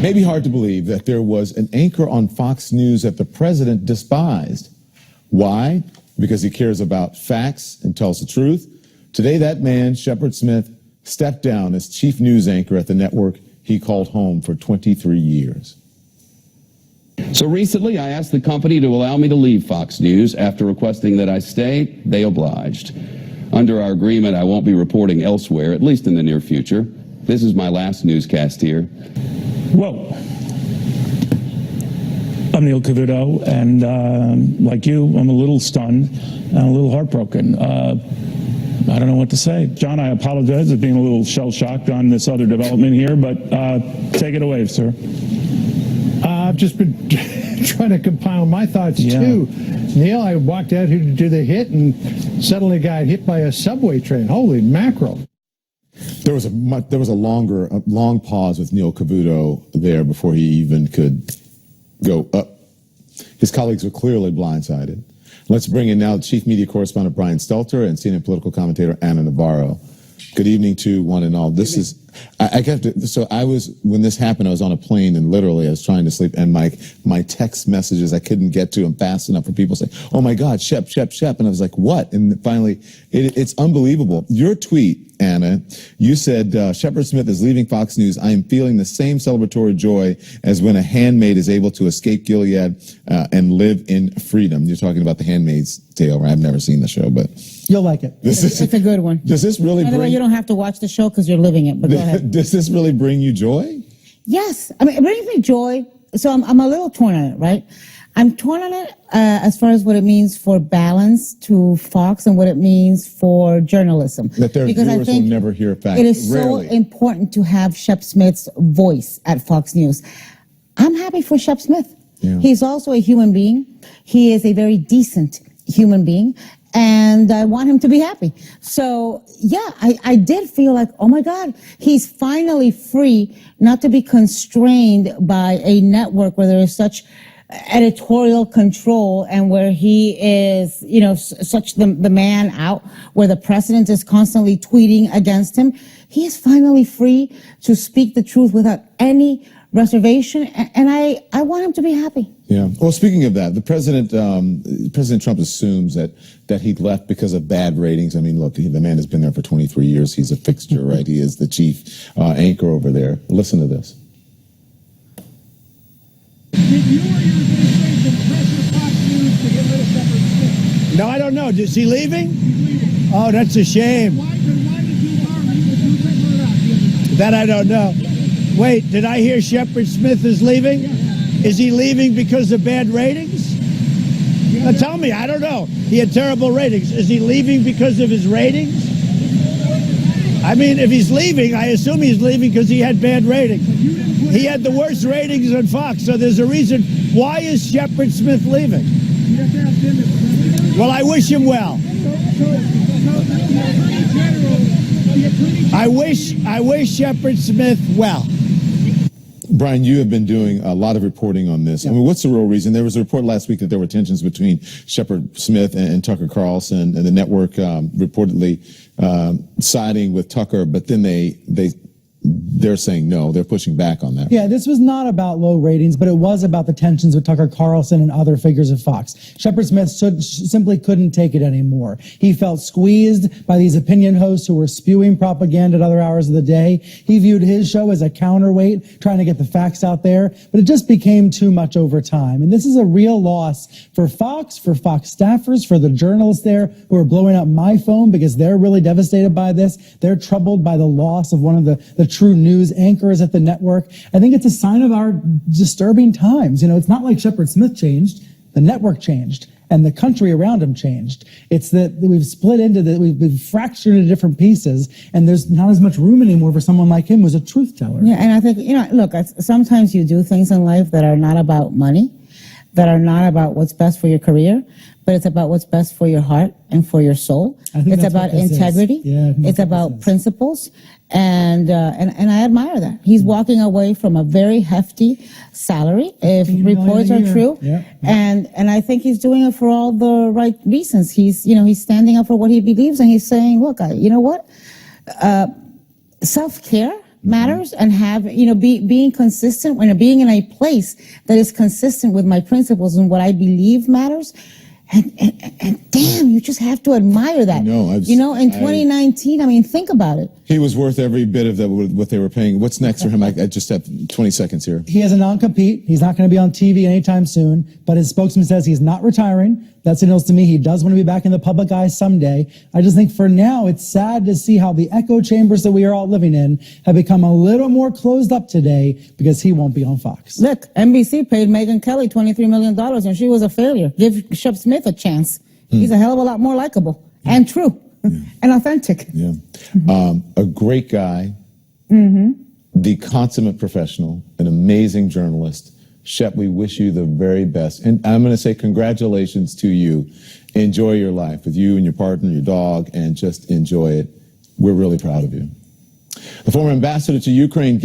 It may be hard to believe that there was an anchor on Fox News that the president despised. Why? Because he cares about facts and tells the truth. Today, that man, Shepard Smith, stepped down as chief news anchor at the network he called home for 23 years. So recently, I asked the company to allow me to leave Fox News. After requesting that I stay, they obliged. Under our agreement, I won't be reporting elsewhere, at least in the near future. This is my last newscast here. Well, I'm Neil Cavuto, and like you, I'm a little stunned and a little heartbroken. I don't know what to say. John, I apologize for being a little shell-shocked on this other development here, but take it away, sir. I've just been trying to compile my thoughts, too. Neil, I walked out here to do the hit and suddenly got hit by a subway train. Holy mackerel. There was a long pause with Neil Cavuto there before he even could go up. His colleagues were clearly blindsided. Let's bring in now Chief Media Correspondent Brian Stelter and CNN political commentator Anna Navarro. Good evening to one and all. This is, when this happened, I was on a plane and literally I was trying to sleep, and my text messages I couldn't get to them fast enough for people saying, oh my God, Shep. And I was like, what? And finally, it's unbelievable. Your tweet, Anna, you said, Shepard Smith is leaving Fox News. I am feeling the same celebratory joy as when a handmaid is able to escape Gilead and live in freedom. You're talking about The Handmaid's Tale, right? I've never seen the show, but you'll like it. It's a good one. Does this really By the way, you don't have to watch the show because you're living it, but go ahead. Does this really bring you joy? Yes. I mean, it brings me joy. So I'm a little torn on it, right? I'm torn on it as far as what it means for balance to Fox and what it means for journalism. That their viewers will never hear facts. It is so important to have Shep Smith's voice at Fox News. I'm happy for Shep Smith. Yeah. He's also a human being. He is a very decent human being, and I want him to be happy. So, yeah, I did feel like, oh my God, he's finally free not to be constrained by a network where there is such editorial control and where he is, you know, such the man out, where the president is constantly tweeting against him. He is finally free to speak the truth without any reservation, and I want him to be happy. Yeah. Well, speaking of that, the President Trump assumes that he left because of bad ratings. I mean, look, the man has been there for 23 years. He's a fixture, right? He is the chief anchor over there. Listen to this. Did you or your administration pressure Fox News to get rid of Shepard Smith? No, I don't know. Is he leaving? He's leaving. Oh, that's a shame. Why did you harm him with you written it out the other night? That I don't know. Wait, did I hear Shepard Smith is leaving? Is he leaving because of bad ratings? Now tell me, I don't know. He had terrible ratings. Is he leaving because of his ratings? I mean, if he's leaving, I assume he's leaving because he had bad ratings. He had the worst ratings on Fox, so there's a reason. Why is Shepard Smith leaving? Well, I wish him well. I wish Shepard Smith well. Brian, you have been doing a lot of reporting on this. I mean, what's the real reason? There was a report last week that there were tensions between Shepard Smith and Tucker Carlson, and the network reportedly siding with Tucker, but then they're saying no, they're pushing back on that. Yeah, this was not about low ratings, but it was about the tensions with Tucker Carlson and other figures of Fox. Shepard Smith simply couldn't take it anymore. He felt squeezed by these opinion hosts who were spewing propaganda at other hours of the day. He viewed his show as a counterweight, trying to get the facts out there, but it just became too much over time. And this is a real loss for Fox staffers, for the journalists there who are blowing up my phone because they're really devastated by this. They're troubled by the loss of one of the true news anchors at the network. I think it's a sign of our disturbing times. You know, it's not like Shepard Smith changed. The network changed, and the country around him changed. It's that we've split into we've fractured into different pieces, and there's not as much room anymore for someone like him who's a truth teller. Yeah, and I think, you know, look, sometimes you do things in life that are not about money, that are not about what's best for your career, but it's about what's best for your heart and for your soul. It's about integrity. Yeah, it's about principles. And I admire that. He's walking away from a very hefty salary, if reports are true. Yeah. And I think he's doing it for all the right reasons. He's standing up for what he believes, and he's saying, look, you know what? Self-care matters, and being consistent when being in a place that is consistent with my principles and what I believe matters. And damn, you just have to admire that. No, in 2019, I mean, think about it. He was worth every bit of what they were paying. What's next for him? I just have 20 seconds here. He has a non-compete. He's not going to be on TV anytime soon, but his spokesman says he's not retiring. That signals to me he does want to be back in the public eye someday. I just think for now, it's sad to see how the echo chambers that we are all living in have become a little more closed up today because he won't be on Fox. Look, NBC paid Megyn Kelly $23 million and she was a failure. Give Shep Smith a chance. He's a hell of a lot more likable and true and authentic. Yeah. A great guy, the consummate professional, an amazing journalist. Shep, we wish you the very best. And I'm going to say congratulations to you. Enjoy your life with you and your partner, your dog, and just enjoy it. We're really proud of you. The former ambassador to Ukraine